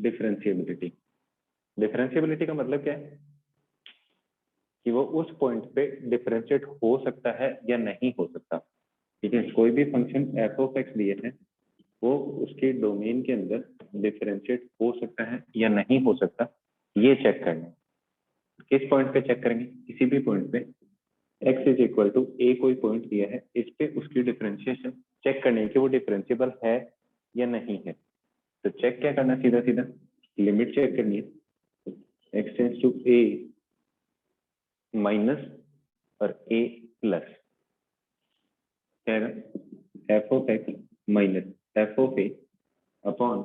Differentiability. Differentiability का मतलब क्या है कि वो उस पॉइंट पे डिफरेंशिएट हो सकता है या नहीं हो सकता। ठीक है, कोई भी फंक्शन एफ ऑफ एक्स दिए हैं वो उसके डोमेन के अंदर डिफरेंशिएट हो सकता है या नहीं हो सकता, ये चेक करना है। किस पॉइंट पे चेक करेंगे? किसी भी पॉइंट पे x इज इक्वल टू ए कोई पॉइंट दिया है, इस पे उसकी डिफरेंशिएशन चेक करनी है कि वो डिफरेंशिएबल है या नहीं है। तो चेक क्या करना, सीधा सीधा लिमिट चेक करनी है x tends to a minus और a प्लस, क्या है f of x minus f of a upon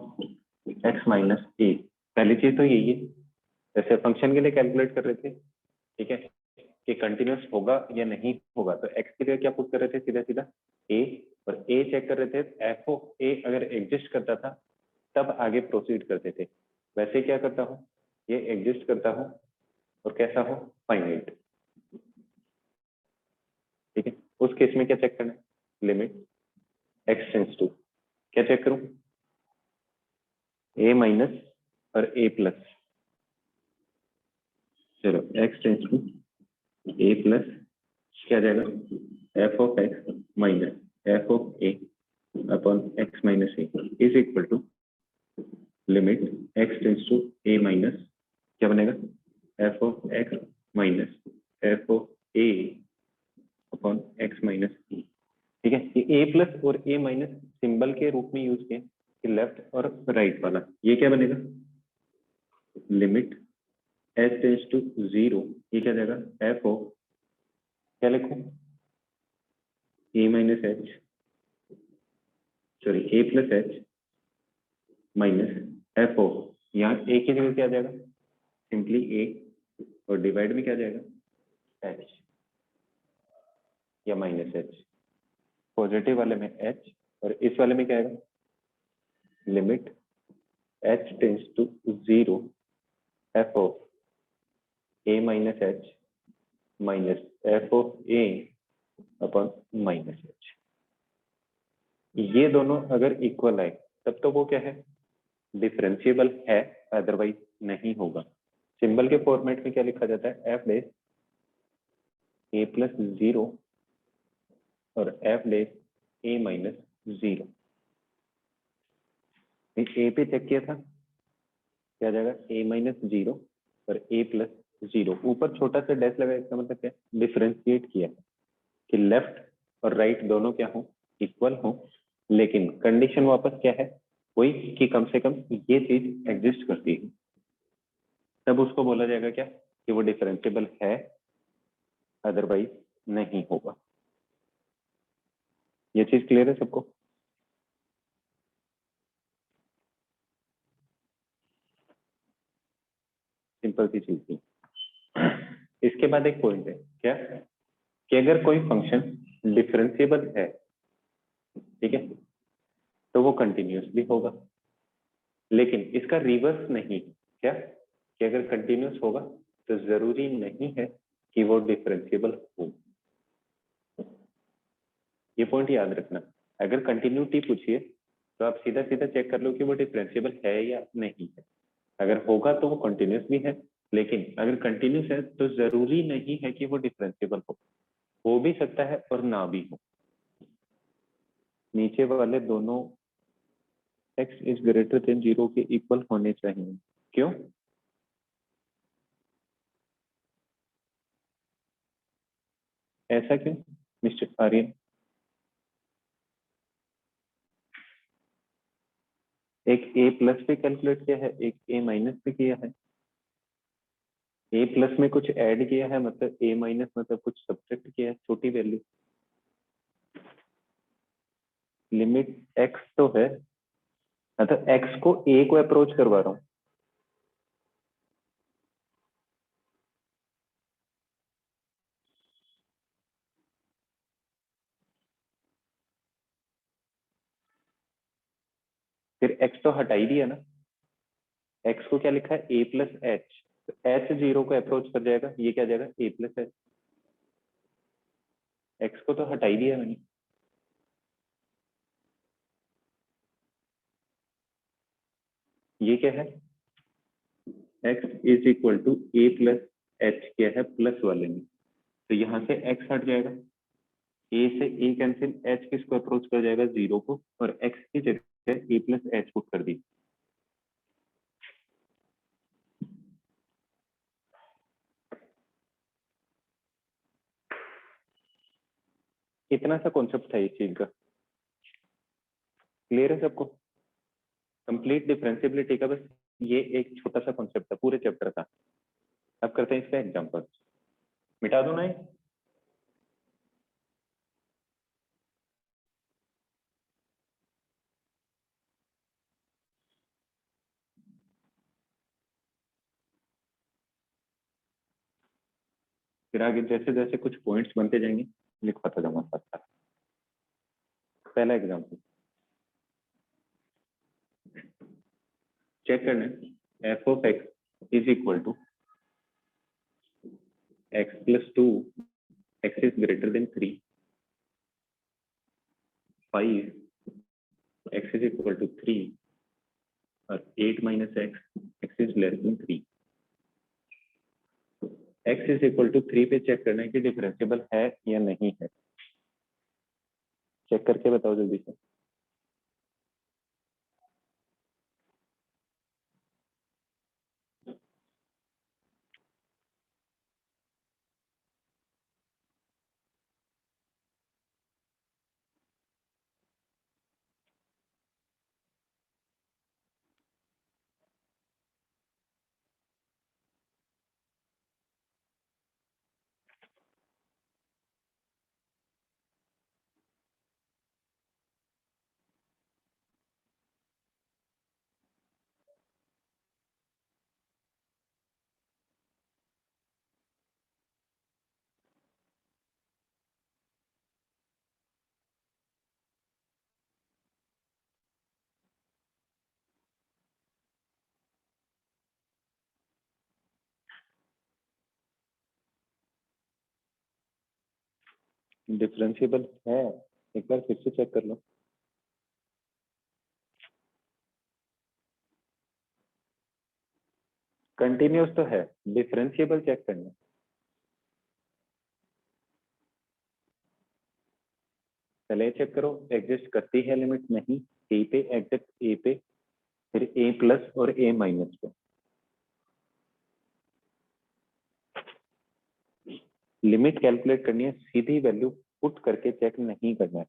x minus a. पहली चीज तो यही है, जैसे फंक्शन के लिए कैलकुलेट कर रहे थे, ठीक है, कि कंटिन्यूस होगा या नहीं होगा, तो एक्स के लिए क्या पुट कर रहे थे, सीधा सीधा ए, और ए चेक कर रहे थे एफ ऑफ ए अगर एग्जिस्ट करता था तब आगे प्रोसीड करते थे। वैसे क्या करता हूँ, ये एग्जिस्ट करता हूँ और कैसा हो, फाइनाइट। ठीक है, उस केस में क्या चेक करना है, लिमिट एक्स टेंड्स टू, क्या चेक करूं, ए माइनस और ए प्लस। चलो x tends to a plus, क्या जाएगा f of x minus f of a upon x minus a is equal to limit x tends to a minus, क्या बनेगा f of x minus f of a upon x minus a. ठीक है, ये ए plus और ए minus symbol के रूप में use किए कि लेफ्ट और राइट वाला, ये क्या बनेगा limit h tends to zero, ये क्या जाएगा एफ ऑफ, क्या लिखूं a minus h, sorry a plus h minus f of, यहाँ ए की जगह क्या आ जाएगा सिंपली ए, और डिवाइड में क्या जाएगा एच या माइनस एच, पॉजिटिव वाले में एच और इस वाले में क्या आएगा limit h tends to zero f of a minus h minus f of a upon minus h. ये दोनों अगर इक्वल आए तब तो वो क्या है डिफरेंशिएबल है, अदरवाइज नहीं होगा। सिंबल के फॉर्मेट में क्या लिखा जाता है एफ डेस ए प्लस जीरो और एफ डेस ए माइनस जीरो। ए पे चेक किया था, क्या जाएगा ए माइनस जीरो और ए प्लस जीरो, ऊपर छोटा सा डैश लगा, इसका मतलब क्या डिफरेंशिएट किया कि लेफ्ट और राइट दोनों क्या हो इक्वल हो, लेकिन कंडीशन वापस क्या है वही कि कम से कम ये चीज एग्जिस्ट करती है, तब उसको बोला जाएगा क्या कि वो डिफरेंशिएबल है, अदरवाइज नहीं होगा। ये चीज क्लियर है सबको? सिंपल सी चीज थी। इसके बाद एक पॉइंट है क्या कि अगर कोई फंक्शन डिफरेंशिएबल है, ठीक है, तो वो कंटिन्यूस भी होगा, लेकिन इसका रिवर्स नहीं, क्या कि अगर कंटिन्यूस होगा तो जरूरी नहीं है कि वो डिफरेंशिएबल हो। ये पॉइंट याद रखना, अगर कंटिन्यूटी पूछिए तो आप सीधा सीधा चेक कर लो कि वो डिफरेंशिएबल है या नहीं है। अगर होगा तो वो कंटिन्यूस भी है, लेकिन अगर कंटिन्यूस है तो जरूरी नहीं है कि वो डिफरेंशिएबल हो भी सकता है और ना भी हो। नीचे वाले दोनों x is greater than zero के इक्वल होने चाहिए, क्यों? ऐसा क्यों मिस्टर आर्यन? एक a प्लस पे कैलकुलेट किया है, एक a माइनस पे किया है। a प्लस में कुछ ऐड किया है मतलब a माइनस मतलब कुछ सब्ट्रैक्ट किया है, छोटी वैल्यू। लिमिट x तो है, मतलब x को a को अप्रोच करवा रहा हूँ। फिर x तो हटा ही दिया ना, x को क्या लिखा है a प्लस एच, तो h जीरो को अप्रोच कर जाएगा, ये क्या जाएगा a प्लस एच, x को तो हटा ही दिया मैंने। ये क्या है x is equal to a plus h क्या है प्लस वाले में, तो यहाँ से x हट जाएगा, a से a कैंसिल, h किसको अप्रोच कर जाएगा 0 को, और x की जगह a प्लस एच पुट कर दी। इतना सा कॉन्सेप्ट था इस चीज का, क्लियर है सबको? कंप्लीट डिफरेंशिएबिलिटी का बस ये एक छोटा सा कॉन्सेप्ट था पूरे चैप्टर का। अब करते हैं इसका एग्जांपल, मिटा दो ना ये? फिर आगे जैसे जैसे कुछ पॉइंट्स बनते जाएंगे लिखवाता जाऊंगा साथ साथ। पहला एग्जांपल चेक करना है, f of x is equal to x plus two, x is greater than 3, 5 x is equal to 3 और 8 minus x, x is less than 3। X is equal to 3 पे चेक करना है कि डिफरेंशिएबल है या नहीं है। चेक करके बताओ जल्दी से। डिफरेंशिएबल है, एक बार फिर से चेक कर लो। कंटिन्यूस तो है, डिफरेंशिएबल चेक करना। पहले चेक करो एग्जिस्ट करती है लिमिट, नहीं, ए पे एग्जैक्ट ए पे, फिर ए प्लस और ए माइनस पे। लिमिट कैलकुलेट करनी है, सीधी वैल्यू पुट करके चेक नहीं करना है।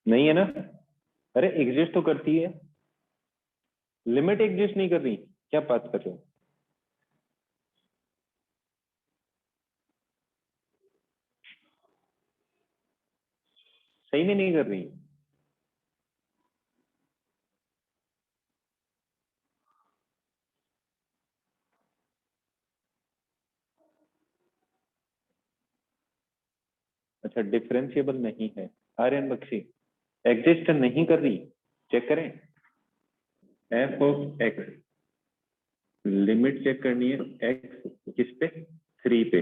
नहीं है ना? अरे एग्जिस्ट तो करती है, लिमिट एग्जिस्ट नहीं कर रही, क्या बात कर रहे हो? सही में नहीं कर रही। अच्छा, डिफरेंशिएबल नहीं है। आर्यन बख्शी एग्जिस्ट नहीं कर रही, चेक करें। F of x, limit check करनी है एक्स किस पे, 3 पे।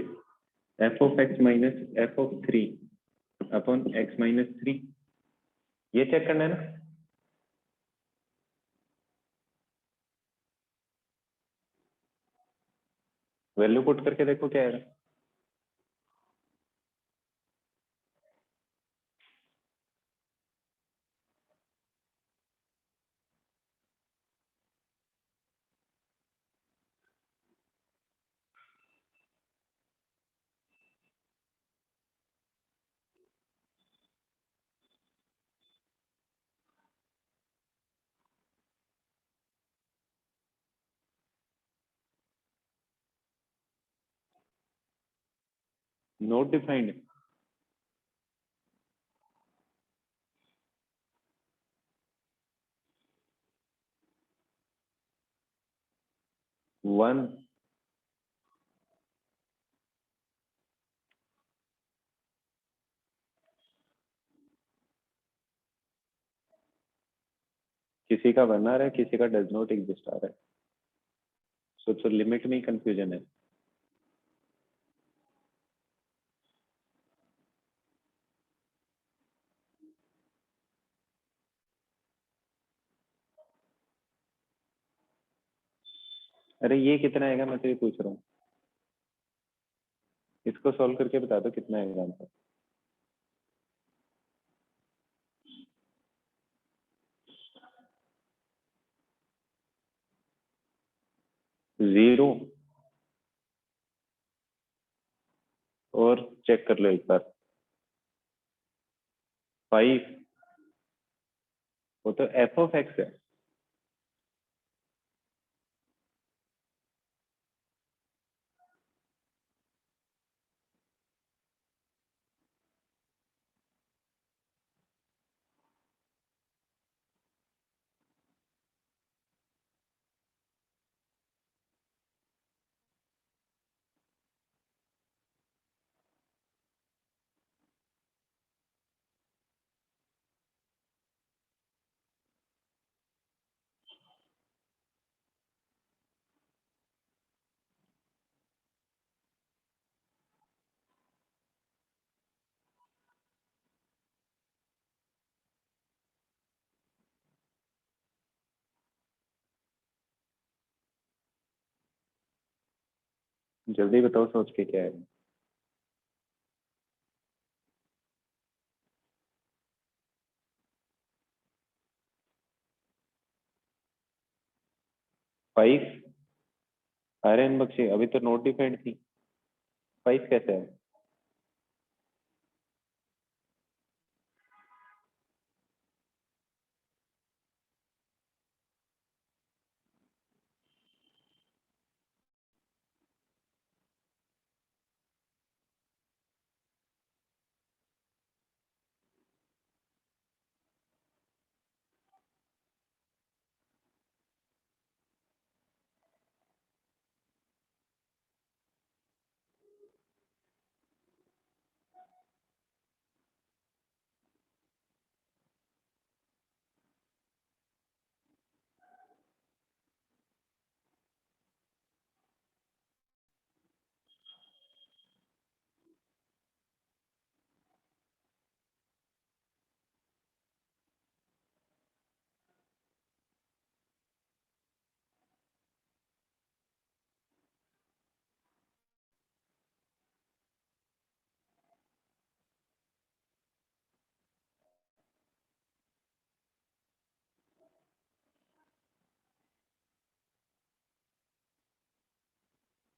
F of x minus f of 3 upon x minus 3, ये चेक करना है ना। वैल्यू पुट करके देखो क्या आएगा। नोट डिफाइंड, 1 किसी का 1 आ रहा है, किसी का डज नॉट एग्जिस्ट आ रहा है। तो लिमिट में ही कंफ्यूजन है। अरे ये कितना आएगा, मैं तो ये पूछ रहा हूँ। इसको सॉल्व करके बता दो कितना आएगा आंसर। 0, और चेक कर लो एक बार। 5, वो तो एफ ऑफ एक्स है। जल्दी बताओ सोच के क्या है। 5, आर्यन बख्शी अभी तो नोट डिफाइंड थी, 5 कैसे है?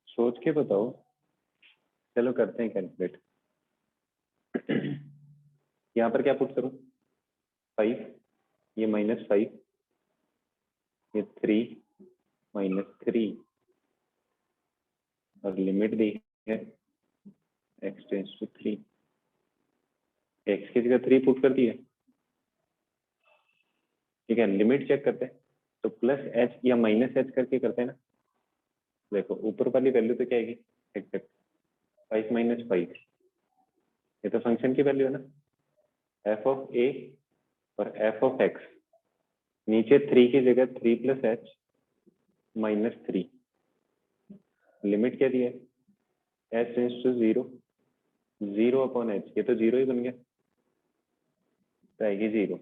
सोच के बताओ। चलो करते हैं कैलकुलेट। यहाँ पर क्या पुट करूं? 5, ये -5, ये 3 -3 और लिमिट दी है x टेंस टू 3, x की जगह 3 पुट कर दिया। ठीक है, लिमिट चेक करते हैं तो +h या -h करके करते हैं ना। देखो ऊपर वाली वैल्यू तो क्या आएगी, एग्जैक्ट 5 - 5, ये तो फंक्शन की वैल्यू है ना, f ऑफ a और f ऑफ x। नीचे 3 की जगह 3 + h -3, लिमिट क्या दी है, h टेंस टू 0, 0/h, ये तो 0 ही बन गया, तो आएगी 0।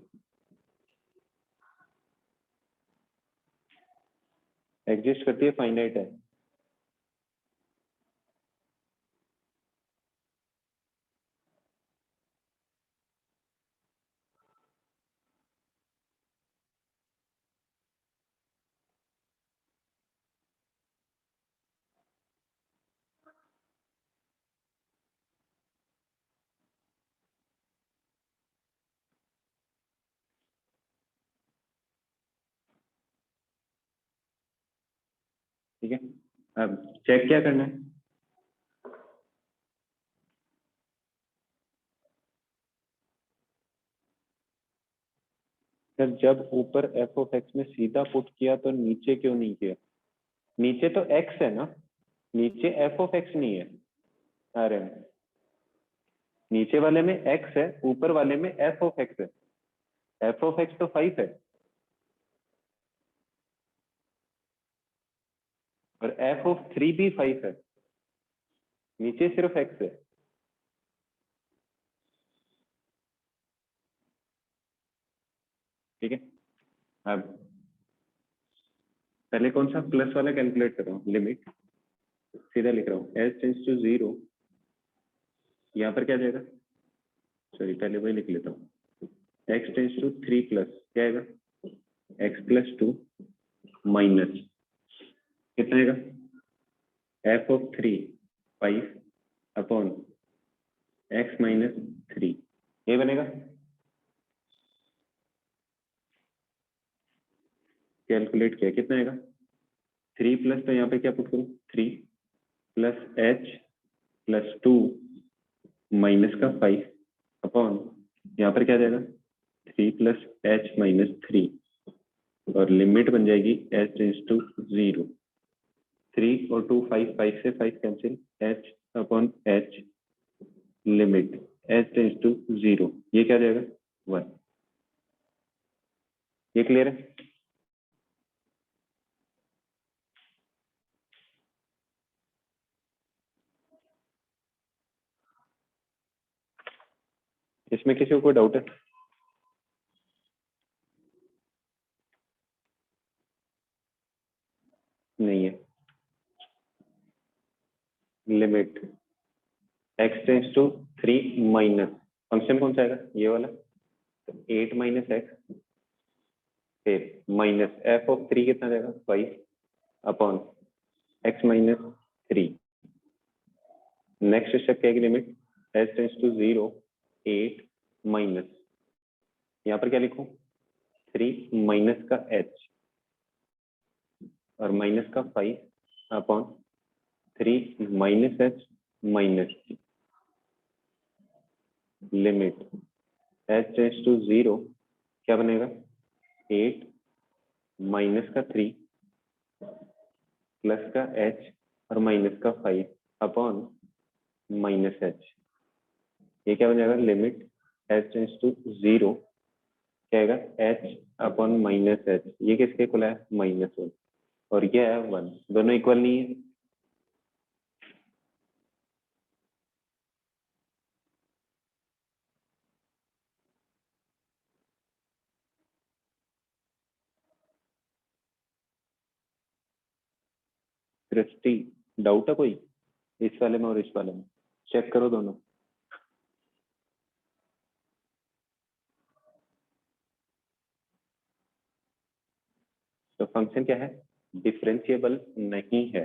एग्जिस्ट करती है, फाइनाइट है। ठीक है, अब चेक क्या करना है, सर जब ऊपर f ऑफ x में सीधा पुट किया तो नीचे क्यों नहीं किया, नीचे तो x है ना, नीचे f ऑफ x नहीं है, अरे नीचे वाले में x है, ऊपर वाले में f ऑफ x है, f ऑफ x तो 5 है और f ऑफ 3 भी 5 है, नीचे सिर्फ x है। ठीक है, अब पहले कौन सा प्लस वाला कैलकुलेट कर रहा हूँ, लिमिट सीधा लिख रहा हूँ, h टेंस टू 0, यहाँ पर क्या जाएगा, सॉरी पहले वही लिख लेता हूँ, x टेंस टू 3 प्लस क्या आएगा, x + 2 माइनस कितना आएगा, f ऑफ 3 5 अपॉन x - 3, ये बनेगा। कैलकुलेट किया कितना आएगा, 3 प्लस, तो यहाँ पे क्या पुट करूँ, 3 + h + 2 माइनस का 5 अपॉन यहाँ पर क्या जाएगा, 3 + h - 3 और लिमिट बन जाएगी h टेंस टू 0, 3 और 2 5, 5 से 5 cancel, h upon h limit h tends to 0, ये क्या जाएगा 1। ये क्लियर है, इसमें किसी को कोई डाउट है, नहीं है, limit x tends to 3 minus function कौन सा आएगा, ये वाला, तो 8 - x फिर माइनस f ऑफ 3 कितना जाएगा 5 अपॉन x - 3, नेक्स्ट स्टेप क्या है, limit h tends to 0, 8 minus, यहाँ पर क्या लिखूं, 3 माइनस का h और माइनस का 5 upon 3 - h minus, limit h tends to 0 क्या बनेगा, 8 माइनस का 3 प्लस का h और माइनस का 5 अपॉन -h, ये क्या बन जाएगा, लिमिट h टेंस टू 0 क्या आएगा, h अपॉन -h, ये किसके इक्वल है, -1 और ये है 1, दोनों इक्वल नहीं है, दृष्टि डाउट है कोई, इस वाले में और इस वाले में चेक करो दोनों। तो फंक्शन क्या है, डिफरेंशिएबल नहीं है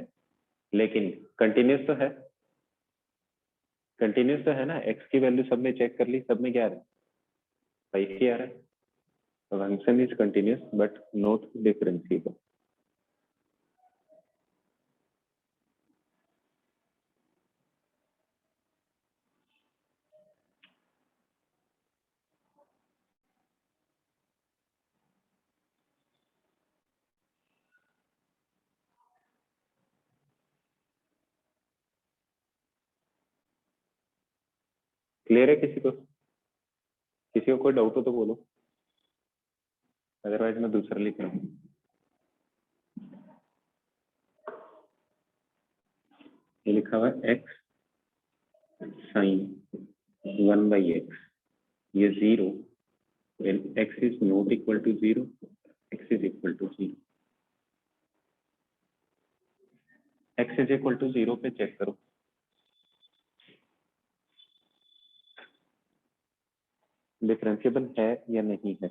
लेकिन कंटिन्यूस तो है, कंटिन्यूस तो है ना, x की वैल्यू सब में चेक कर ली, सब में क्या आ रहा है, 5 ही आ रहा है, function is continuous but not differentiable. Clear है किसी को? किसी को कोई डाउट हो तो बोलो, अदरवाइज मैं दूसरा लिख रहा हूँ। ये लिखा हुआ है x sin 1/x, ये 0 when x is not equal to 0, x is equal to 0। x is equal to 0 पे चेक करो, डिफरेंशिएबल है या नहीं है।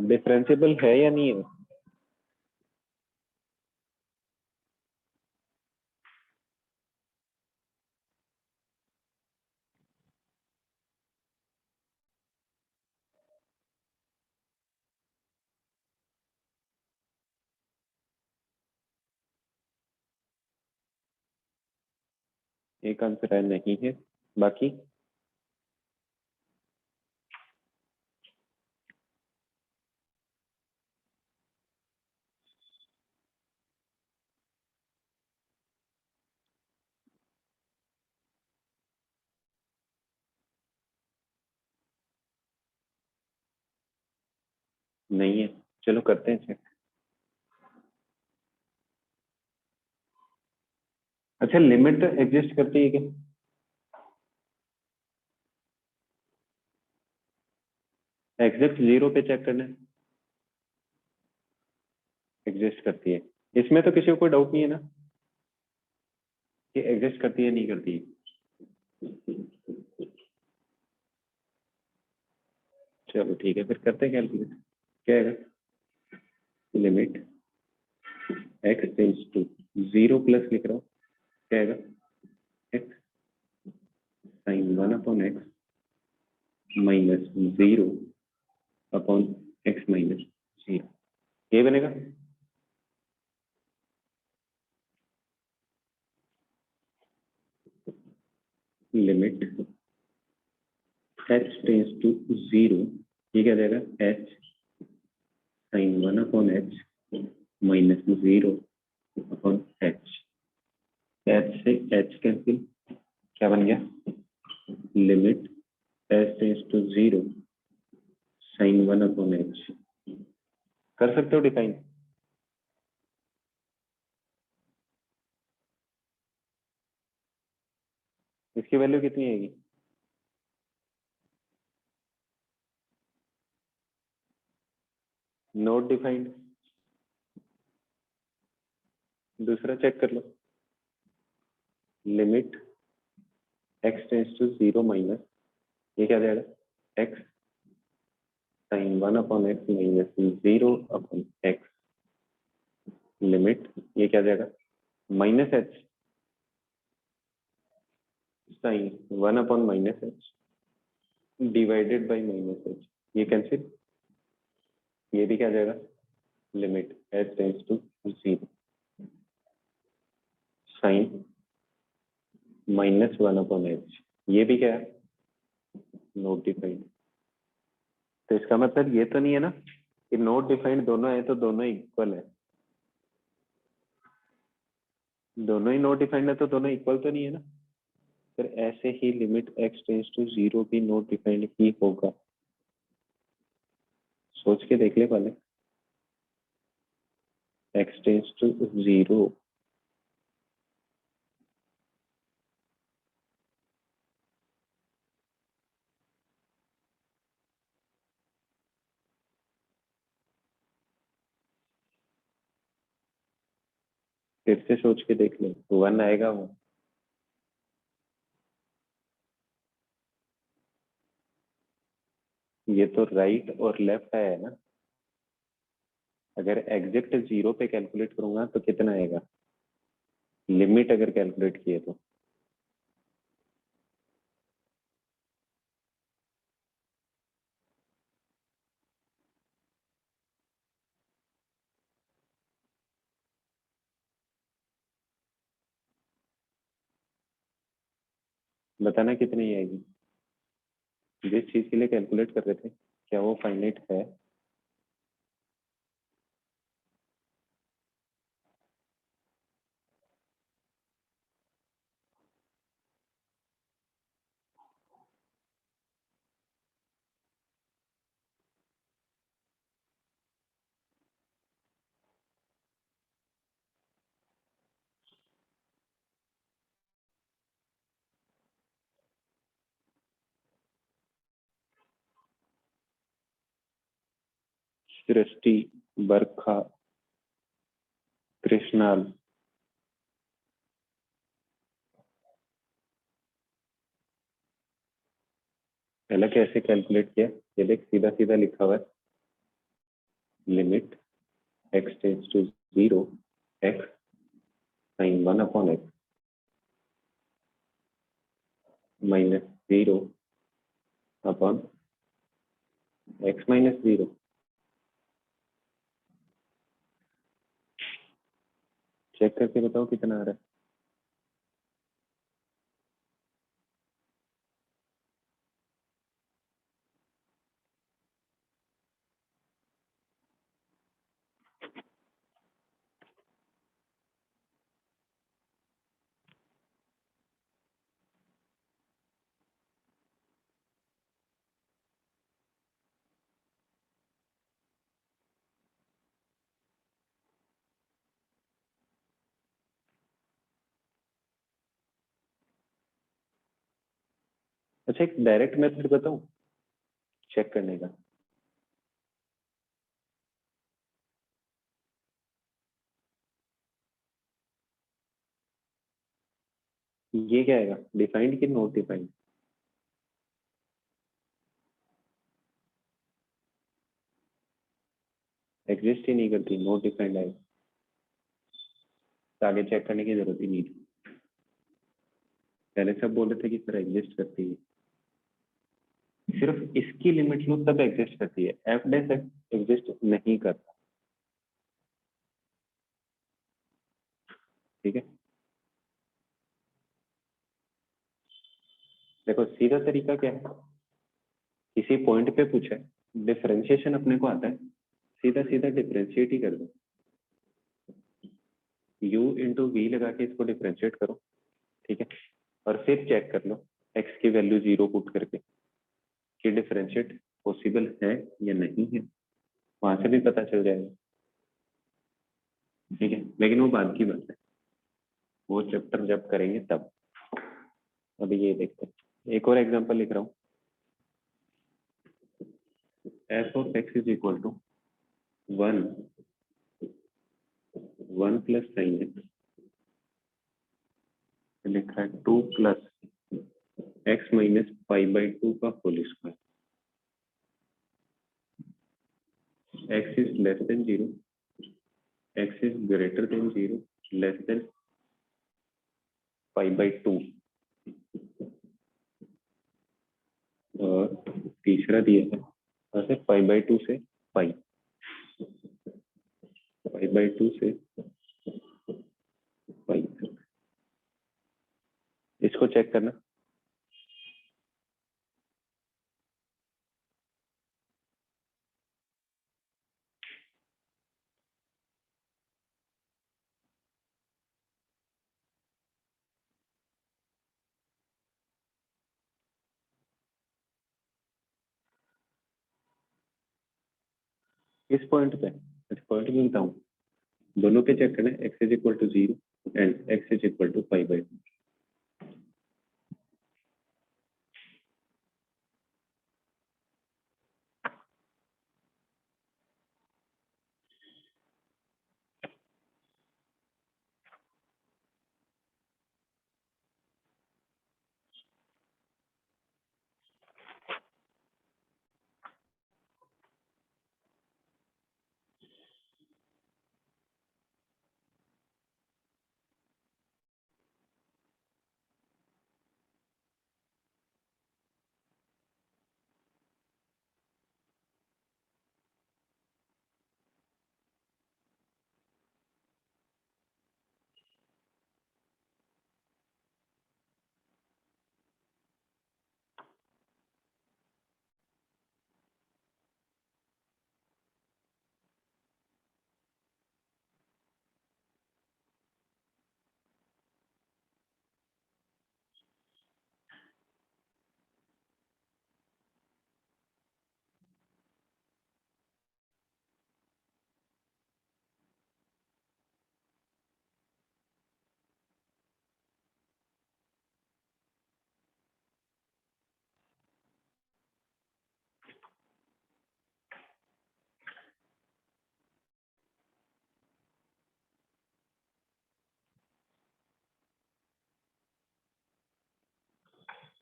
डिफरेंशिएबल है या नहीं है? एक आंसर है नहीं है, बाकी नहीं है। चलो करते हैं चेक। अच्छा, लिमिट एग्जिस्ट करती है क्या? एग्जैक्ट जीरो पे चेक करना है। एग्जिस्ट करती है। इसमें तो किसी को कोई डाउट नहीं है ना कि एग्जिस्ट करती है नहीं करती है? चलो ठीक है, फिर करते हैं कैलकुलेट। क्या है? Limit x tends to zero plus लिख रहा हूँ। क्या है? X sine one upon x minus zero upon x minus zero, ये बनेगा। Limit h tends to zero, ये क्या जाएगा? H sine one upon h minus zero upon h. H से एच कैंसिल, क्या बन गया? Limit h tends to zero sine one upon h. कर सकते हो डिफाइन? इसकी वैल्यू कितनी आएगी? Not defined. दूसरा चेक कर लो। Limit x tends to zero minus, ये क्या जाएगा? X sine one upon x minus zero upon x. Limit ये क्या जाएगा? Minus h sine one upon minus h divided by minus h, ये कैंसिल, ये भी क्या जाएगा? Limit h tends to zero sine minus one upon h, ये भी क्या है? Not defined. तो इसका मतलब ये तो नहीं है ना कि नोट डिफाइंड दोनों है तो दोनों इक्वल है? दोनों ही नोट डिफाइंड है तो दोनों इक्वल तो नहीं है ना? फिर ऐसे ही limit x tends to zero भी नोट डिफाइंड ही होगा। सोच के देख ले पहले। एक्स टेंस टू जीरो, फिर से सोच के देख ले, वन आएगा वो। ये तो राइट और लेफ्ट आया है ना। अगर एग्जैक्ट जीरो पे कैलकुलेट करूंगा तो कितना आएगा? लिमिट अगर कैलकुलेट किए तो बताना कितनी आएगी? जिस चीज के लिए कैलकुलेट कर रहे थे, क्या वो फाइनाइट है? सृष्टि, बरखा, कृष्णाल। पहले कैसे कैलकुलेट किया? ये देख, सीधा सीधा लिखा हुआ है। Limit x tends to 0 x sin 1 upon x minus 0 upon x minus 0। Check करके बताओ कितना आ रहा है। अच्छा, एक डायरेक्ट मेथड बताऊं चेक करने का। ये क्या आएगा, डिफाइंड कि नॉट डिफाइंड? एग्जिस्ट ही नहीं करती, नॉट डिफाइंड आएगा। तो आगे चेक करने की जरूरत ही नहीं थी, पहले सब बोल रहे थे कि सर एग्जिस्ट करती है। सिर्फ इसकी लिमिट लो तब एग्जिस्ट करती है, एफ डैश एग्जिस्ट नहीं करता। ठीक है, देखो सीधा तरीका क्या है, किसी पॉइंट पे पूछा है, डिफरेंशिएशन अपने को आता है, सीधा सीधा डिफरेंशिएट ही कर दो। u इंटू वी लगा के इसको डिफरेंशिएट करो, ठीक है, और फिर चेक कर लो x की वैल्यू 0 पुट करके कि डिफरेंशिएट पॉसिबल है या नहीं है, वहां से भी पता चल जाएगा। ठीक है, लेकिन वो बाद की बात है, वो चैप्टर जब करेंगे तब। अभी ये देखते हैं, एक और एग्जांपल लिख रहा हूँ। F of x is equal to 1 plus sine x, लिखा है 2 plus x minus pi by 2 का whole square. X is less than 0, x is greater than 0, less than pi by 2, और तीसरा दिया है ऐसे पाई बाई 2 से पाई, पाई बाई 2 से पाई। इसको चेक करना। इस पॉइंट पे, इस पॉइंट में बताऊं, दोनों पे चेक करना, x is equal to 0 and x is equal to pi by 2।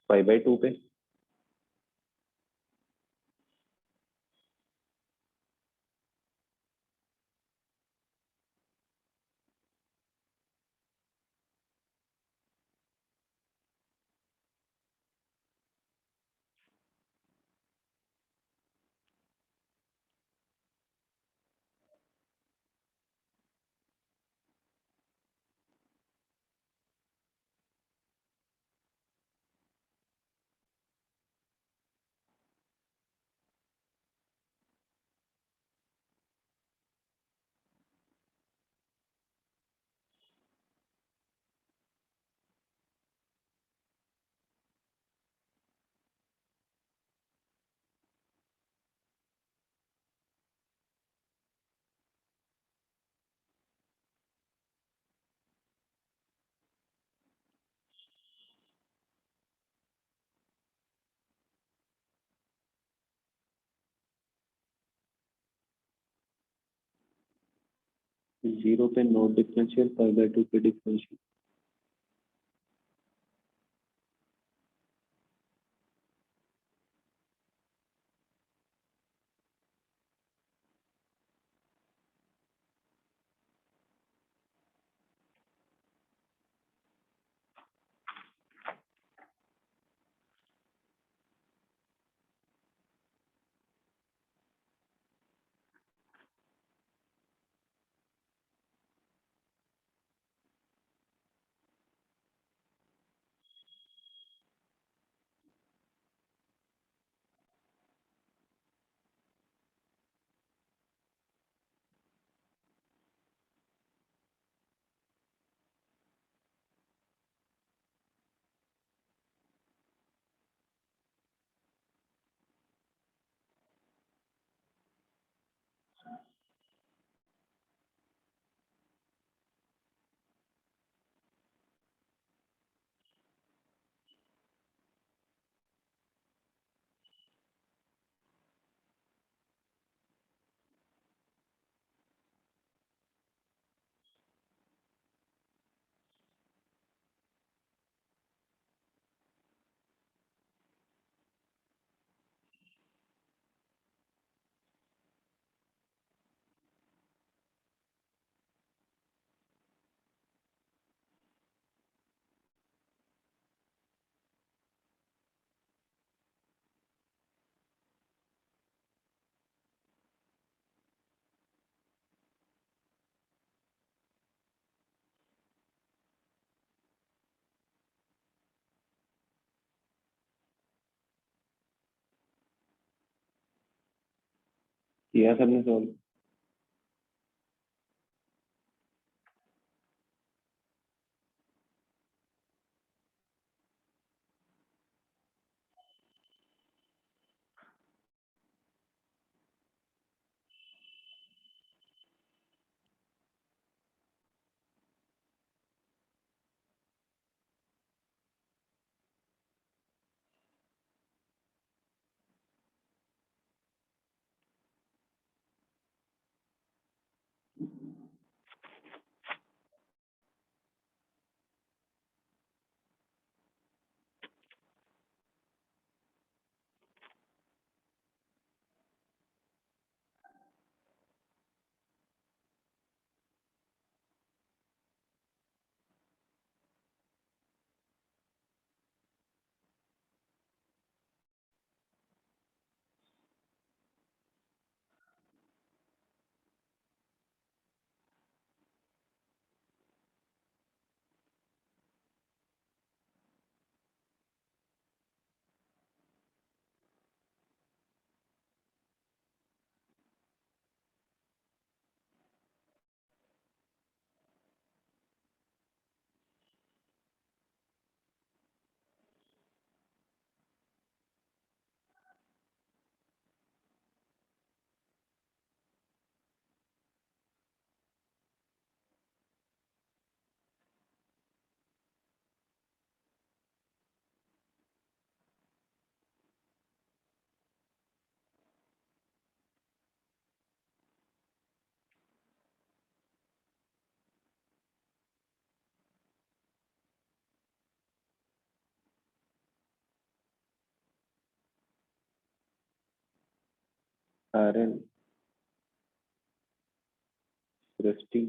Pi by 2 पे जीरो पे नॉट डिफरेंशियल, 5/2 पे डिफरेंशियल। किया सबने सॉल्व? आर्यन, सृष्टि,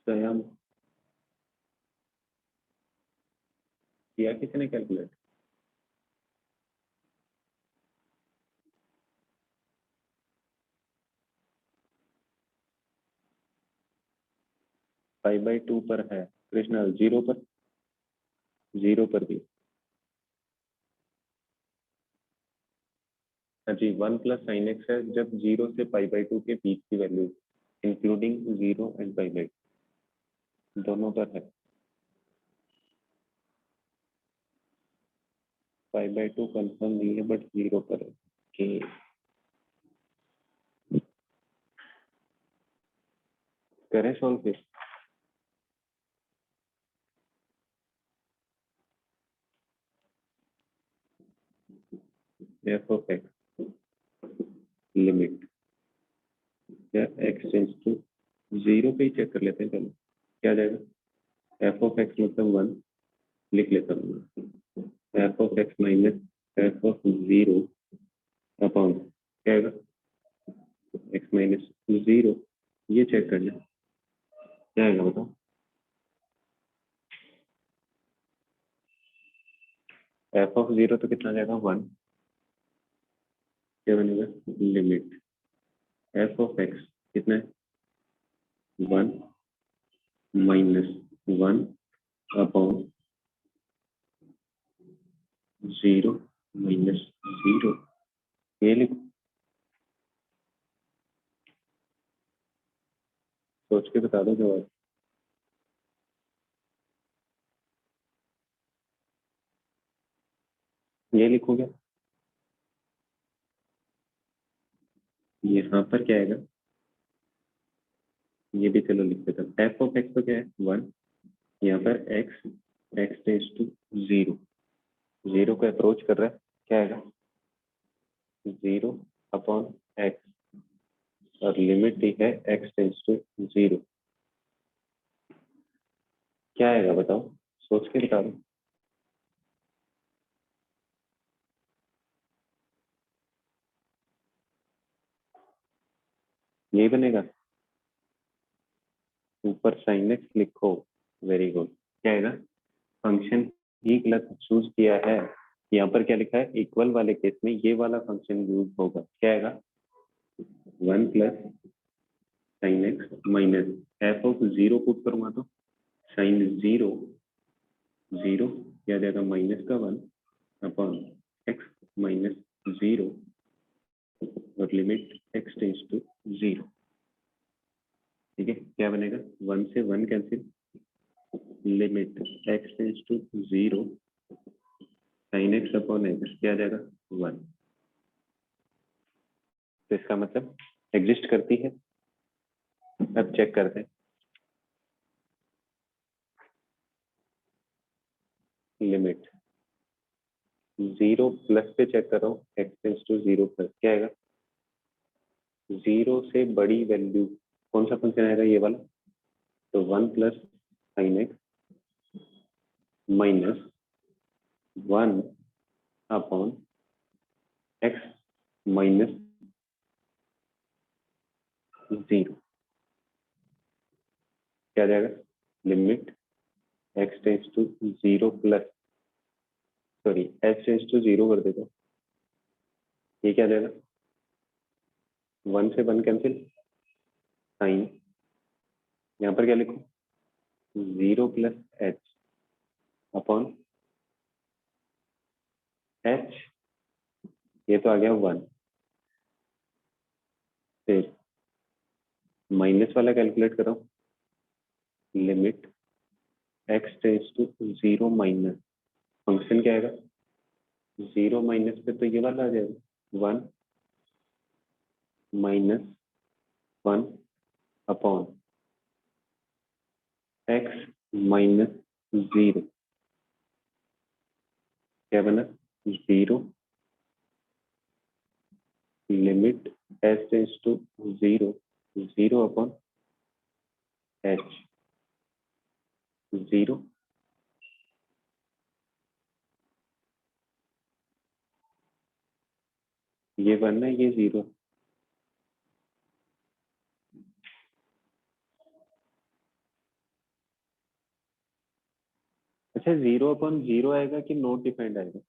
स्वयं। किया किसने कैलकुलेट? 5/2 पर है कृष्णा, जीरो पर? जीरो पर भी हाँ जी, 1 प्लस साइन एक्स है जब 0 से π/2 के बीच की वैल्यू इंक्लूडिंग 0 एंड π/2 दोनों पर है। π/2 कंफर्म नहीं है बट 0 पर है। ओके, करें सॉल्व फिर। एफ ऑफ एक्स लिमिट या एक्स टेंस टू 0 पे ही चेक कर लेते हैं पहले, क्या आ जाएगा। एफ ऑफ एक्स मतलब 1 लिख लेता हूँ, f of x minus f of 0 upon क्या आएगा, एक्स माइनस 0। ये चेक करना है, क्या आएगा बताओ। एफ ऑफ 0 तो कितना आ जाएगा 1, क्या बनेगा लिमिट एफ ऑफ एक्स कितना है 1 माइनस 1 अपॉन 0 माइनस 0। ये लिखो, सोच के बता दो जवाब। ये लिखोगे, यहाँ पर क्या आएगा, ये भी चलो लिख देता हूँ। एफ ऑफ एक्स तो क्या है 1, यहाँ पर एक्स एक्स टेंस टू 0, 0 को अप्रोच कर रहा है, क्या आएगा 0 अपॉन एक्स और लिमिट दी है एक्स टेंस टू 0। क्या आएगा बताओ, सोच के बता दो। यही बनेगा, ऊपर साइन एक्स लिखो, वेरी गुड। क्या आएगा, फंक्शन ही गलत चूज किया है, यहाँ पर क्या लिखा है इक्वल वाले केस में ये वाला फंक्शन यूज होगा। क्या आएगा 1 plus sine x minus f of 0 put करूंगा तो साइन 0 0 क्या आ जाएगा माइनस का 1 अपॉन एक्स माइनस 0 और लिमिट एक्स टेंस टू 0। ठीक है, क्या बनेगा 1 से 1 cancel, limit x tends to 0 sine x upon x क्या आ जाएगा 1। तो इसका मतलब एग्जिस्ट करती है। अब चेक करते हैं, लिमिट 0 प्लस पे चेक कर रहा हूँ, एक्स टेंस टू 0 प्लस क्या आएगा, 0 से बड़ी वैल्यू कौन सा फंक्शन आएगा ये वाला, तो 1 plus sine x minus 1 upon x minus 0 क्या आ जाएगा, limit x tends to 0 plus sorry x tends to 0 कर देगा, ये क्या आ जाएगा 1 से 1 कैंसिल, साइन यहाँ पर क्या लिखो 0 प्लस एच अपॉन एच, ये तो आ गया 1। फिर माइनस वाला कैलकुलेट करो, limit x tends to 0 minus function क्या आएगा 0 माइनस पे तो ये वाला आ जाएगा 1 माइनस 1 अपॉन एक्स माइनस 0 क्या बना 0 limit h tends to 0 0 upon h 0। ये 1 है ये 0, अच्छा 0 अपॉन 0 आएगा कि नोट डिफाइंड आएगा,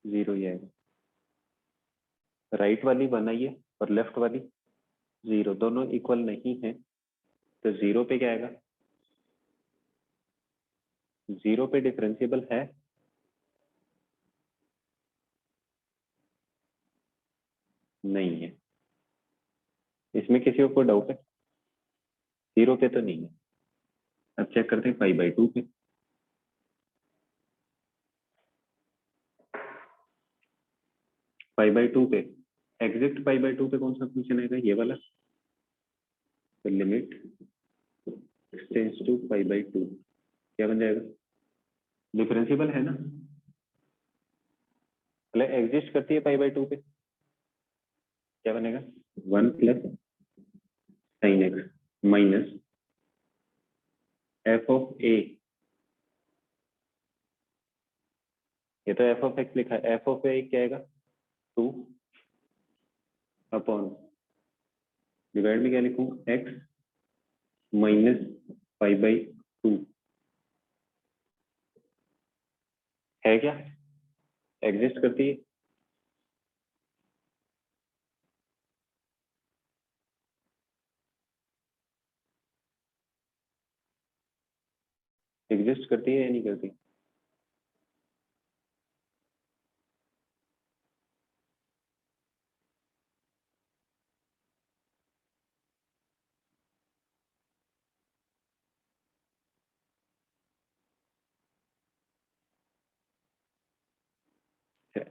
जीरो ही आएगा। राइट वाली 1 आई है और लेफ्ट वाली 0, दोनों इक्वल नहीं है, तो 0 पे क्या आएगा 0 पे डिफरेंशिएबल है? नहीं है। इसमें किसी को डाउट है? 0 पे तो नहीं है। अब चेक करते हैं π/2 पे। π/2 पे एग्जैक्ट π/2 पे कौन सा फंक्शन आएगा? ये वाला। तो लिमिट टेंड्स टू π/2 क्या बन जाएगा? डिफरेंशिएबल है ना, मतलब एग्जिस्ट करती है π/2 पे। क्या बनेगा? 1 plus sine x minus f of a. ये तो एफ ऑफ एक्स लिखा है, एफ ऑफ ए क्या आएगा? 2 अपॉन डिवाइड में क्या लिखूं? एक्स माइनस π/2 है क्या? एग्जिस्ट करती है? एग्जिस्ट करती है या नहीं करती?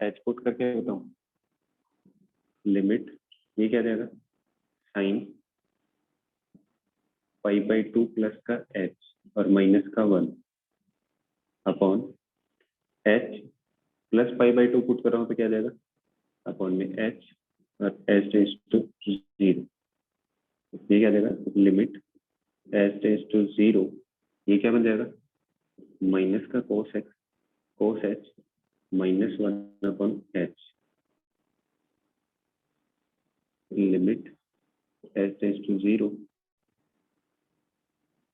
एच पुट करके बताऊं। लिमिट ये क्या जाएगा? साइन π/2 प्लस का एच और माइनस का 1 अपॉन एच प्लस π/2 पुट कर रहा हूँ तो क्या जाएगा? अपॉन में एच और एच टेंस टू 0। ये क्या जाएगा? लिमिट एच टेंस टू 0 ये क्या बन जाएगा? माइनस का cos h minus 1 upon h. Limit h tends to 0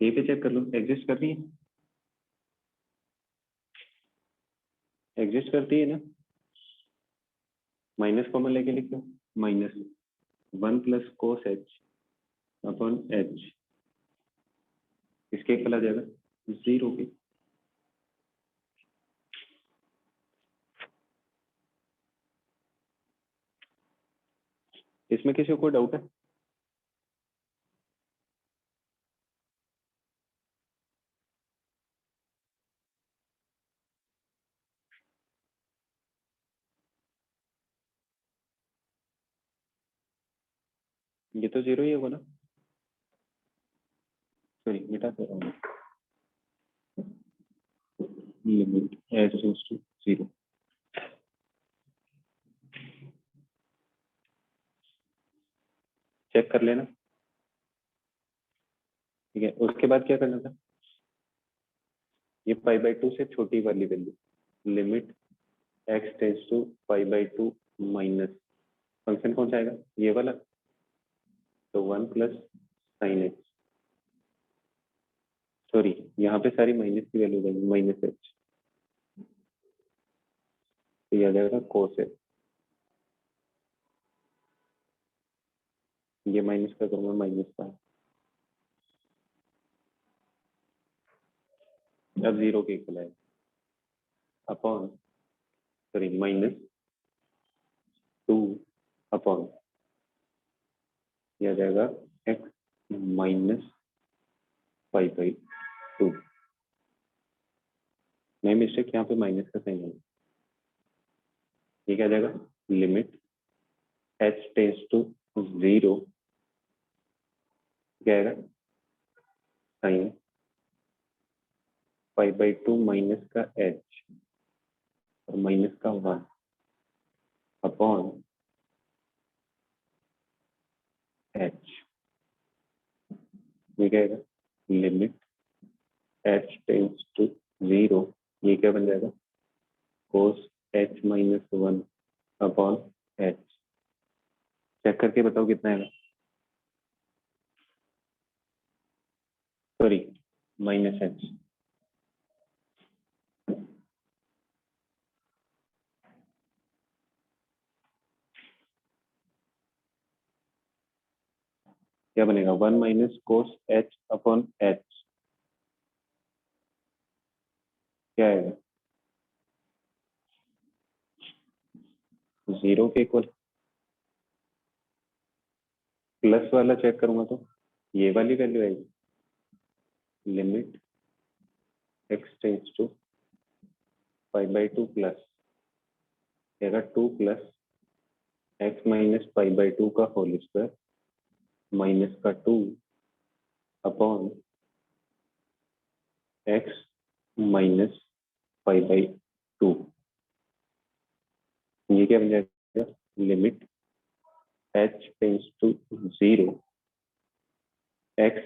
ये पे चेक कर लो, एग्जिस्ट कर रही है? एग्जिस्ट करती है ना? माइनस कॉमन लेके लिख लो, minus 1 plus cos h upon h. इसके एक आ जाएगा 0 के। इसमें किसी को कोई डाउट है? ये तो 0 ही होगा ना, सॉरी मिटा दे रहा हूँ। Limit h tends to 0। Check कर लेना, ठीक है। उसके बाद क्या करना था? ये π/2 से छोटी वाली value limit x tends to π/2 minus function कौन सा आएगा? ये वाला। तो 1 प्लस साइन एक्स, सॉरी यहाँ पे सारी माइनस की वैल्यू जाएगी, माइनस एच। तो ये आ जाएगा कोस एच। ये माइनस का करूंगा माइनस का, अब 0 के इक्वल आएगा अपॉन सॉरी माइनस 2 अपॉन ये आ जाएगा एक्स माइनस π/2। नहीं मिस्टेक, यहाँ पे माइनस का साइन है। ये क्या आ जाएगा? लिमिट एच टेंस टू 0 क्या आएगा? साइन π/2 माइनस का एच और माइनस का 1 अपॉन एच। ये क्या आएगा? लिमिट एच टेंस टू 0 ये क्या बन जाएगा? Cos h minus 1 upon h. Check करके बताओ कितना आएगा? Sorry minus h. क्या बनेगा? 1 minus cos h upon h. क्या आएगा? 0 के इक्वल। प्लस वाला चेक करूंगा तो ये वाली वैल्यू आएगी, limit x tends to 5/2 plus आएगा 2 प्लस x माइनस 5/2 का होल स्क्वायर माइनस का 2 अपॉन x माइनस 5/2। ये क्या बन जाएगा? Limit h tends to 0 x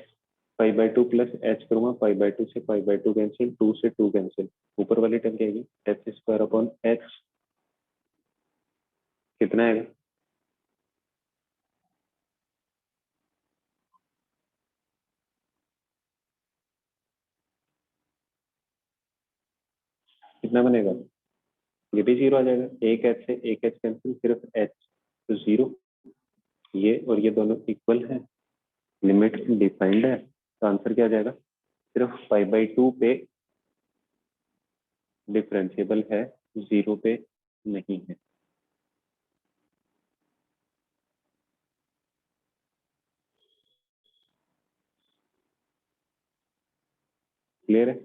5/2 plus h करूंगा 5/2 से 5/2 कैंसिल, 2 से 2 कैंसिल, ऊपर वाली टर्म क्या आएगी? h square upon h। कितना आएगा? कितना बनेगा? ये भी 0 आ जाएगा, एक h से एक h कैंसिल, सिर्फ h तो 0। ये और ये दोनों इक्वल है, लिमिट डिफाइंड है, तो आंसर क्या आ जाएगा? सिर्फ 5/2 पे डिफरेंशिएबल है, 0 पे नहीं है। क्लियर है?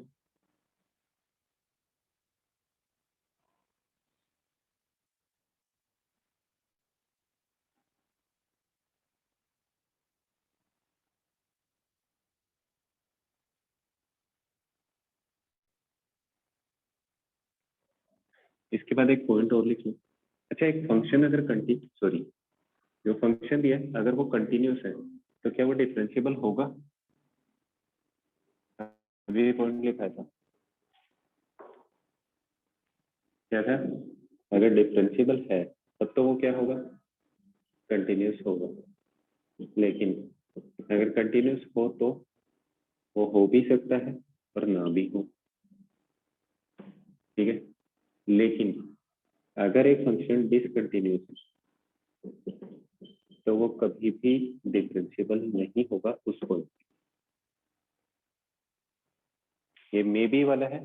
इसके बाद एक पॉइंट और लिख लो। अच्छा, एक फंक्शन अगर सॉरी, जो फंक्शन दिया है अगर वो कंटिन्यूस है तो क्या वो डिफरेंशिएबल होगा? अभी पॉइंट लिखा था, क्या था? अगर डिफरेंशिएबल है तब तो वो क्या होगा? कंटिन्यूस होगा। लेकिन अगर कंटिन्यूस हो तो वो हो भी सकता है और ना भी हो। ठीक है, लेकिन अगर एक फंक्शन डिसकंटिन्यूस है तो वो कभी भी डिफरेंशिएबल नहीं होगा उस पॉइंट। ये मे बी वाला है,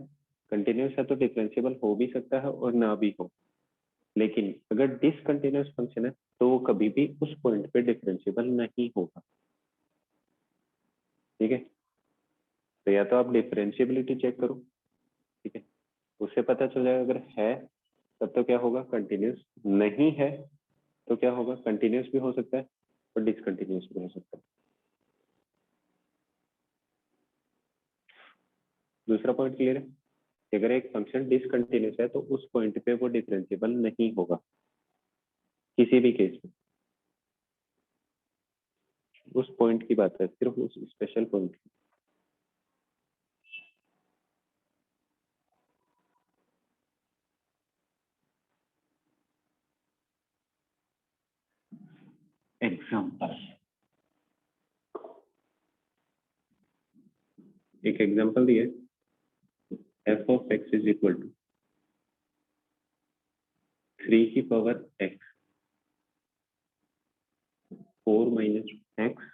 कंटिन्यूस है तो डिफरेंशिएबल हो भी सकता है और ना भी हो। लेकिन अगर डिसकंटिन्यूस फंक्शन है तो वो कभी भी उस पॉइंट पे डिफरेंशिएबल नहीं होगा। ठीक है, तो या तो आप डिफरेंशिएबिलिटी चेक करो, ठीक है, उससे पता चल जाएगा। अगर है तब तो क्या होगा? कंटिन्यूस। नहीं है तो क्या होगा? कंटिन्यूस भी हो सकता है और डिसकंटिन्यूस भी हो सकता है। दूसरा पॉइंट क्लियर है? अगर एक फंक्शन डिसकंटिन्यूस है तो उस पॉइंट पे वो डिफरेंशिएबल नहीं होगा किसी भी केस में। उस पॉइंट की बात है, सिर्फ उस स्पेशल पॉइंट की। एग्जाम्पल, एक एग्जाम्पल दिए, f of x is equal to 3 की पावर एक्स 4 माइनस एक्स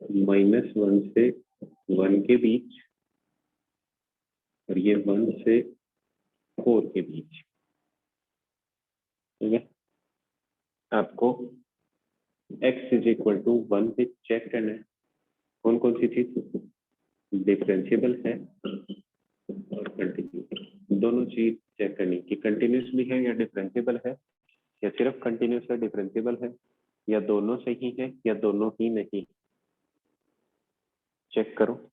-1 से 1 के बीच और ये 1 से 4 के बीच। ठीक है, आपको x इज इक्वल टू 1 पे चेक करना है कौन कौन सी चीज डिफरेंशिएबल है और कंटिन्यूस। दोनों चीज चेक करनी कि कंटिन्यूस भी है या डिफरेंशिएबल है, या सिर्फ कंटिन्यूस है डिफरेंशिएबल है, या दोनों सही है या दोनों ही नहीं। चेक करो।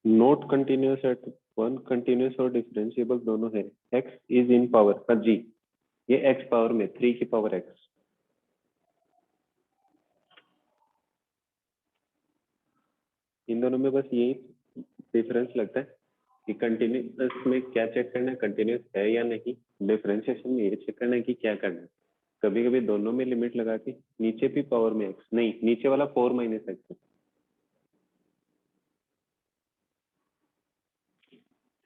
Not continuous at one, continuous और डिफरेंशिएबल दोनों है। एक्स इज इन पावर पर जी, ये एक्स पावर में 3 की पावर एक्स। इन दोनों में बस यही डिफरेंस लगता है कि कंटिन्यूस में क्या चेक करना है, कंटिन्यूस है या नहीं। डिफरेंशिएशन में ये चेक करना है कि क्या करना है। कभी कभी दोनों में लिमिट लगा के नीचे भी पावर में एक्स, नहीं नीचे वाला 4 माइनस एक्स है,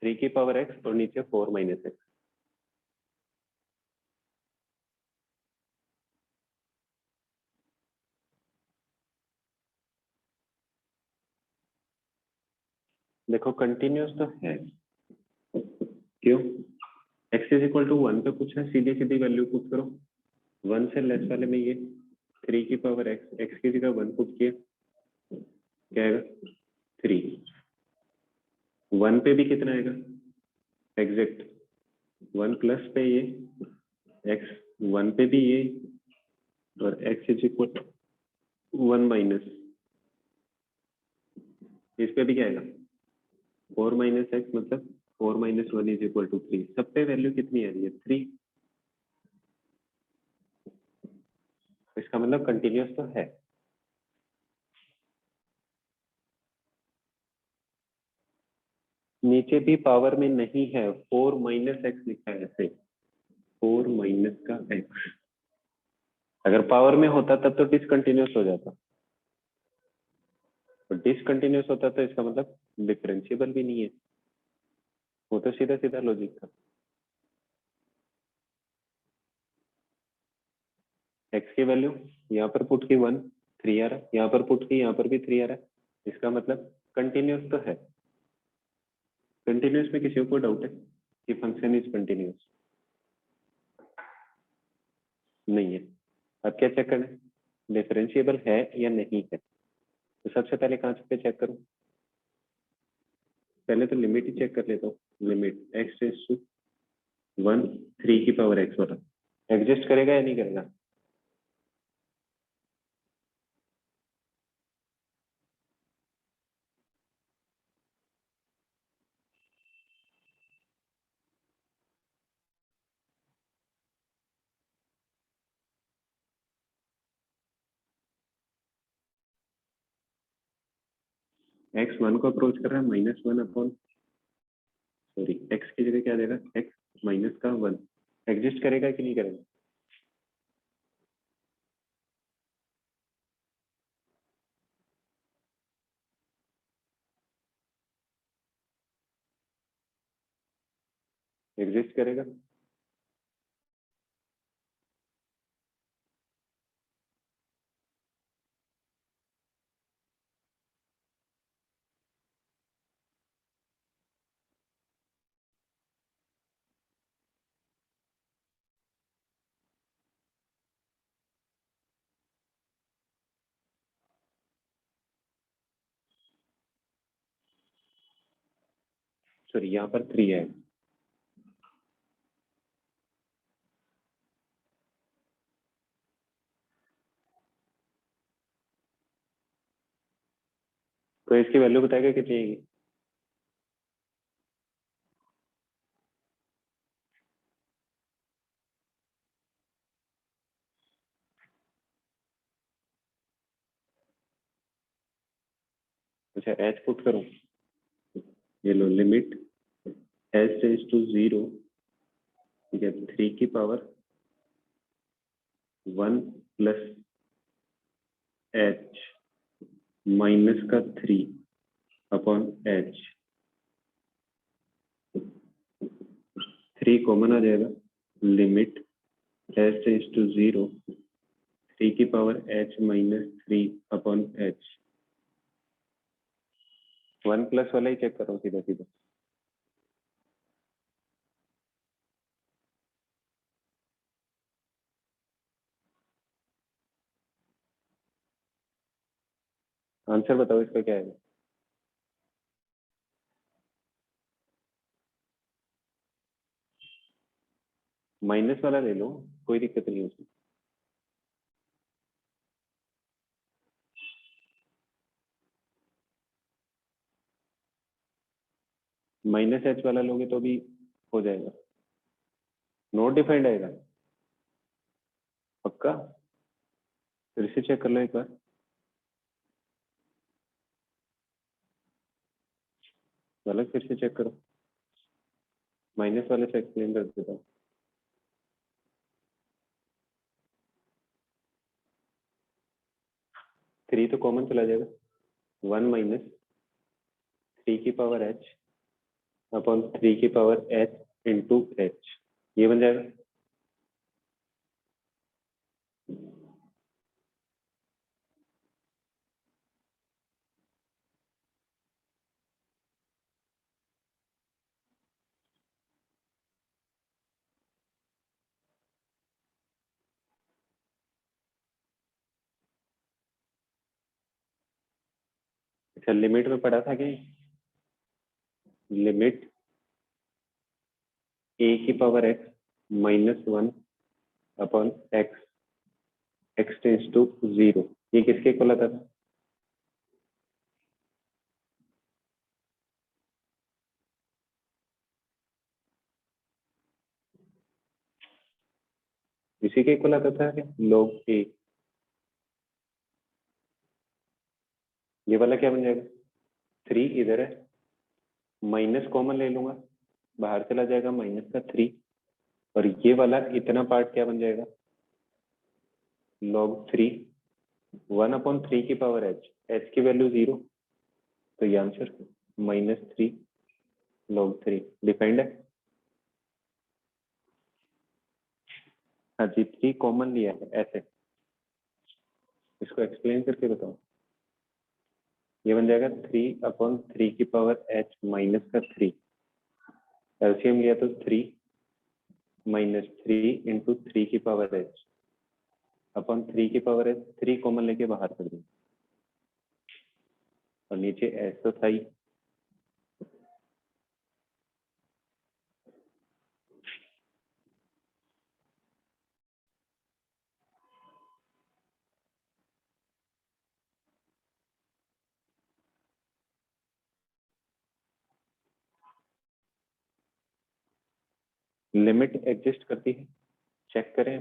3 की पावर एक्स और नीचे 4 माइनस एक्स। देखो कंटिन्यूस तो है, क्यों? एक्स इज इक्वल टू 1 पे पूछा है, सीधी सीधी वैल्यू पुट करो। 1 से लेस वाले में ये 3 की पावर एक्स, एक्स की जगह 1 पुट किया, क्या आएगा 3। 1 पे भी कितना आएगा एग्जैक्ट 1 प्लस पे ये एक्स, 1 पे भी ये, और एक्स इज इक्वल 1 माइनस, इस पे भी क्या आएगा 4 माइनस एक्स, मतलब 4 माइनस 1 इज इक्वल टू 3। सब पे वैल्यू कितनी आ रही है 3, इसका मतलब कंटिन्यूस तो है। नीचे भी पावर में नहीं है, 4 माइनस एक्स लिखा है ऐसे, 4 माइनस का एक्स। अगर पावर में होता तब तो डिसकंटिन्यूस हो जाता, तो डिसकंटिन्यूस होता तो इसका मतलब डिफरेंशिएबल भी नहीं है। वो तो सीधा सीधा लॉजिक था। एक्स की वैल्यू यहाँ पर पुट की 1, 3 आ रहा है, यहाँ पर पुट की यहाँ पर भी 3 आ रहा है, इसका मतलब कंटिन्यूस तो है। कंटिन्यूस में किसी को डाउट है कि फंक्शन इज कंटिन्यूस? नहीं है। अब क्या चेक करना है, डिफरेंशिएबल है या नहीं है। तो सबसे पहले कहाँ पे चेक करूं, पहले तो लिमिट ही चेक कर लेता हूँ। लिमिट एक्स टेंड्स टू 1, 3 की पावर एक्स वाला एग्जिस्ट करेगा या नहीं करेगा? एक्स 1 को अप्रोच कर रहा है, -1 अपॉन, सॉरी एक्स की जगह क्या देगा, एक्स माइनस का 1 एग्जिस्ट करेगा कि नहीं करेगा? एग्जिस्ट करेगा। सॉरी यहाँ पर 3 है, तो इसकी वैल्यू बताएगा कितनी आएगी? अच्छा एच पुट करूं, ये लो लिमिट एच टेंड्स टू 0, ठीक है, 3 की पावर 1 प्लस एच माइनस का 3 अपॉन एच, 3 कॉमन आ जाएगा, लिमिट एच टेंड्स टू 0, 3 की power H minus 3 upon H. 1 plus वाला ही चेक करो सीधा सीधा। आंसर बताओ इसका क्या है? माइनस वाला ले लो, कोई दिक्कत नहीं है उसमें। माइनस एच वाला लोगे तो भी हो जाएगा, नोट डिफाइंड आएगा पक्का? फिर से चेक कर लो एक बार। गलत, फिर से चेक करो, माइनस वाले से एक्सप्लेन कर देता हूँ। थ्री तो कॉमन चला जाएगा, 1 माइनस 3 की पावर एच अपॉन 3 की पावर एच इंटू एच, ये बन जाएगा। अच्छा, लिमिट में पढ़ा था कि लिमिट ए की power x -1 upon x, x tends to 0, ये किसके इक्वल आता था? इसी के इक्वल आता था कि log ए। ये वाला क्या बन जाएगा? 3 इधर है, माइनस कॉमन ले लूंगा, बाहर चला जाएगा माइनस का 3, और ये वाला इतना पार्ट क्या बन जाएगा? log 3, 1 अपॉन 3 की पावर एच, एच की वैल्यू 0, तो ये आंसर -3 log 3 डिफाइंड है। हाँ जी, 3 कॉमन लिया है ऐसे, इसको एक्सप्लेन करके बताओ। ये बन जाएगा 3 अपॉन 3 की पावर एच माइनस का 3, एलसीएम लिया तो 3 -3 इंटू 3 की पावर एच अपॉन 3 की पावर एच, 3 कॉमन लेके बाहर कर देंगे, और नीचे एच तो था ही। लिमिट एग्जिस्ट करती है, चेक करें।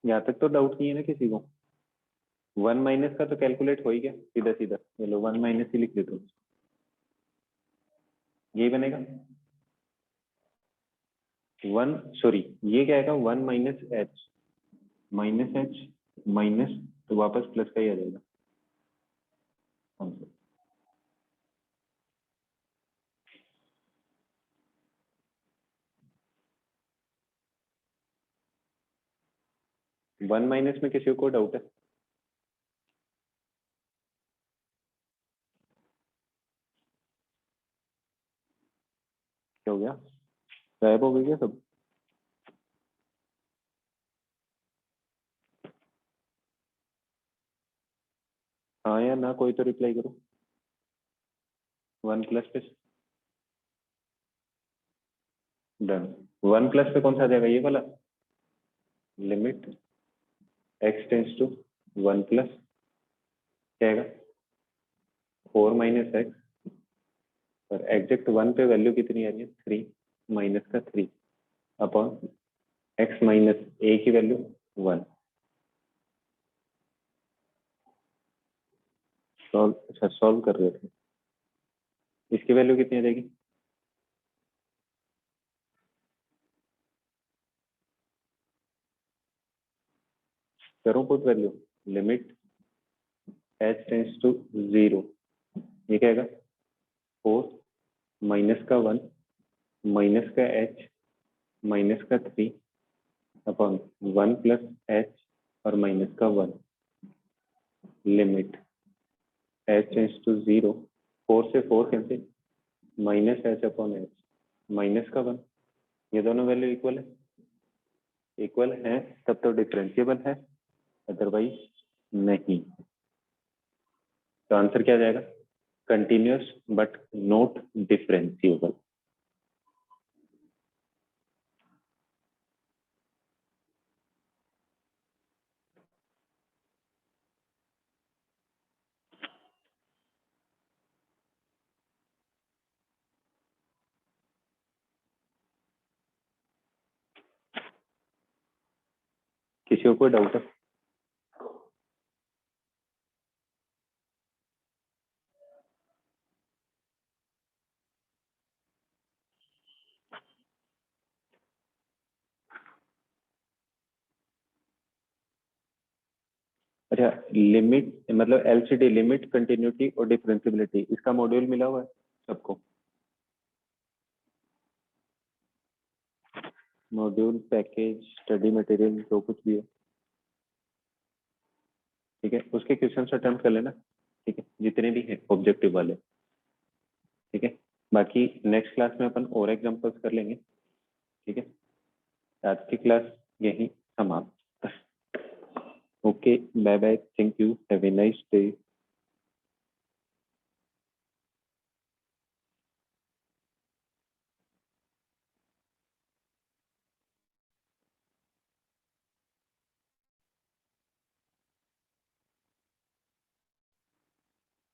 यहाँ तक तो डाउट नहीं है ना किसी को? 1 माइनस का तो कैलकुलेट हो ही गया सीधा सीधा, चलो 1 माइनस ही लिख देता हूँ, यही बनेगा 1, सॉरी ये क्या आएगा? 1 माइनस एच माइनस, तो वापस प्लस का ही आ जाएगा आंसर। 1 माइनस में किसी को डाउट है? क्या हो गया, गायब हो गई क्या सब? हाँ या ना, कोई तो रिप्लाई करो। 1 प्लस पे डन, 1 प्लस पे कौन सा आ जाएगा? ये वाला limit x tends to 1 plus क्या आएगा? 4 माइनस एक्स, और एग्जैक्ट 1 पे वैल्यू कितनी आ रही है? 3 माइनस का 3 अपॉन एक्स माइनस ए की वैल्यू 1। सॉल्व, अच्छा सॉल्व कर रहे थे, इसकी वैल्यू कितनी आ जाएगी? करो put value, limit h tends to 0, ये क्या आएगा? 4 माइनस का 1 माइनस का एच माइनस का 3 अपॉन 1 प्लस एच और माइनस का 1, लिमिट एच टेंस टू 0, 4 से 4 cancel, minus H upon h minus का 1, ये दोनों वैल्यू इक्वल है, इक्वल है तब तो डिफरेंशिएबल है, अदरवाइज नहीं। तो आंसर क्या जाएगा? Continuous but not differentiable. किसी को कोई डाउट है? अच्छा, लिमिट मतलब एलसीडी, लिमिट, कंटिन्यूटी और डिफरेंशिएबिलिटी, इसका मॉड्यूल मिला हुआ है सबको? मॉड्यूल, पैकेज, स्टडी मटेरियल, जो कुछ भी है, ठीक है, उसके क्वेश्चन अटेम्प्ट कर लेना, ठीक है, जितने भी हैं ऑब्जेक्टिव वाले, ठीक है। बाकी नेक्स्ट क्लास में अपन और एग्जांपल्स कर लेंगे, ठीक है। आज की क्लास यही समाप्त। Okay, bye bye, thank you, have a nice day.